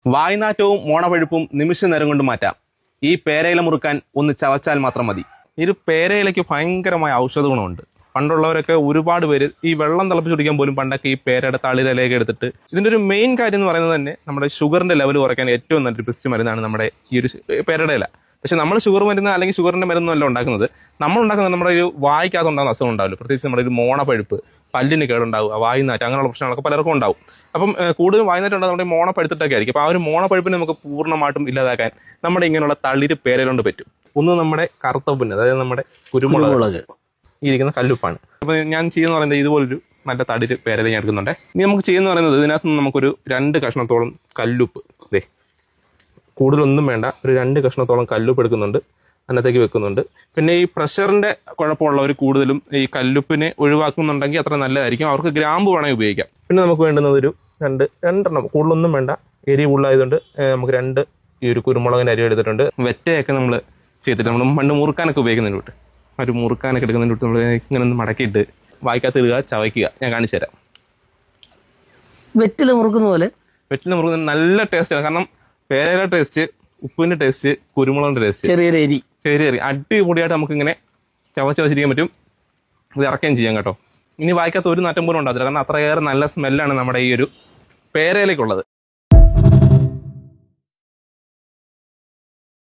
വായ്നാറ്റവും മോണപഴുപ്പും നിമിഷ നേരം കൊണ്ട് മാറ്റാം. ഈ പേരയില മുറുക്കാൻ ഒന്ന് ചവച്ചാൽ മാത്രം മതി. ഈ ഒരു പേരയിലയ്ക്ക് ഭയങ്കരമായ ഔഷധ ഗുണമുണ്ട്. പണ്ടുള്ളവരൊക്കെ ഒരുപാട് പേര് ഈ വെള്ളം തിളപ്പിച്ച് കുടിക്കാൻ പോലും പണ്ടൊക്കെ ഈ പേരയുടെ തളിരിലയൊക്കെ എടുത്തിട്ട്, ഇതിന്റെ ഒരു മെയിൻ കാര്യം എന്ന് പറയുന്നത് തന്നെ നമ്മുടെ ഷുഗറിന്റെ ലെവൽ കുറയ്ക്കാൻ ഏറ്റവും നല്ലൊരു ബെസ്റ്റ് മരുന്നാണ് നമ്മുടെ ഈ ഒരു പേരയുടെ ഇല. പക്ഷെ നമ്മൾ ഷുഗർ മരുന്ന് അല്ലെങ്കിൽ ഷുഗറിന്റെ മരുന്നല്ല ഉണ്ടാക്കുന്നത്. നമ്മൾ ഉണ്ടാക്കുന്നത് നമ്മുടെ ഒരു വായിക്കകത്ത് ഉണ്ടാകുന്ന അസുഖം ഉണ്ടാവില്ല. പ്രത്യേകിച്ച് നമ്മുടെ ഒരു മോണപ്പഴുപ്പ്, പല്ലിന് കേടുണ്ടാവുക, വായുനാറ്റ്, അങ്ങനെയുള്ള പ്രശ്നങ്ങളൊക്കെ പലർക്കും ഉണ്ടാവും. അപ്പം കൂടുതലും വായുനാറ്റ് ഉണ്ടാകുന്ന നമ്മുടെ മോണപ്പഴുത്തിട്ടൊക്കെ ആയിരിക്കും. അപ്പോൾ ആ ഒരു മോണപ്പഴുപ്പിനെ നമുക്ക് പൂർണ്ണമായിട്ടും ഇല്ലാതാക്കാൻ നമ്മുടെ ഇങ്ങനെയുള്ള തളിര് പേരയിലുകൊണ്ട് പറ്റും. ഒന്ന് നമ്മുടെ കറുത്ത പുല്ല്, അതായത് നമ്മുടെ കുരുമുളക്, ഈ ഇരിക്കുന്ന കല്ലുപ്പാണ്. അപ്പോൾ ഞാൻ ചെയ്യുന്ന പറയുന്നത് ഇതുപോലൊരു നല്ല തളിര് പേരയില ഞാൻ എടുക്കുന്നുണ്ട്. ഇനി നമുക്ക് ചെയ്യുന്ന പറയുന്നത് ഇതിനകത്ത് നിന്ന് നമുക്കൊരു 2 കഷ്ണത്തോളം കല്ലുപ്പ്, അതെ കൂടുതലൊന്നും വേണ്ട, ഒരു 2 കഷ്ണത്തോളം കല്ലുപ്പ് എടുക്കുന്നുണ്ട്, അതിനകത്തേക്ക് വെക്കുന്നുണ്ട്. പിന്നെ ഈ പ്രഷറിന്റെ കുഴപ്പമുള്ളവർ കൂടുതലും ഈ കല്ലുപ്പിനെ ഒഴിവാക്കുന്നുണ്ടെങ്കിൽ അത്ര നല്ലതായിരിക്കും. അവർക്ക് ഗ്രാമ്പ് വേണമെങ്കിൽ ഉപയോഗിക്കാം. പിന്നെ നമുക്ക് വേണ്ടുന്നത് ഒരു രണ്ടെണ്ണം, കൂടുതലൊന്നും വേണ്ട, എരി കൂടുതലായതുകൊണ്ട് നമുക്ക് 2 ഈ ഒരു കുരുമുളകിന്റെ അരി എടുത്തിട്ടുണ്ട്. വെറ്റയൊക്കെ നമ്മൾ ചെയ്തിട്ട് നമ്മൾ പണ്ട് മുറുക്കാനൊക്കെ ഉപയോഗിക്കുന്നതിന് വിട്ട്, ഒരു മുറുക്കാനൊക്കെ എടുക്കുന്നതിന് വിട്ട് നമ്മൾ ഇങ്ങനെ ഒന്ന് മടക്കിയിട്ട് വായിക്കകത്ത് ഇടുക, ചവയ്ക്കുക. ഞാൻ കാണിച്ചു തരാം. വെറ്റില മുറുക്കുന്ന പോലെ വെറ്റില മുറുക്കുന്ന നല്ല ടേസ്റ്റാണ്. കാരണം പേരയുടെ ടേസ്റ്റ്, ഉപ്പിന്റെ ടേസ്റ്റ്, കുരുമുളകിന്റെ ടേസ്റ്റ്, ചെറിയ അടിപൊളിയായിട്ട് നമുക്ക് ഇങ്ങനെ ചവച്ചിരിക്കാൻ പറ്റും. ഇത് ഇറക്കുകയും ചെയ്യാം കേട്ടോ. ഇനി വായിക്കാത്ത ഒരു നാറ്റം പോലും ഉണ്ടാകത്തില്ല. കാരണം അത്രയേറെ നല്ല സ്മെല്ലാണ് നമ്മുടെ ഈ ഒരു പേരയിലേക്കുള്ളത്.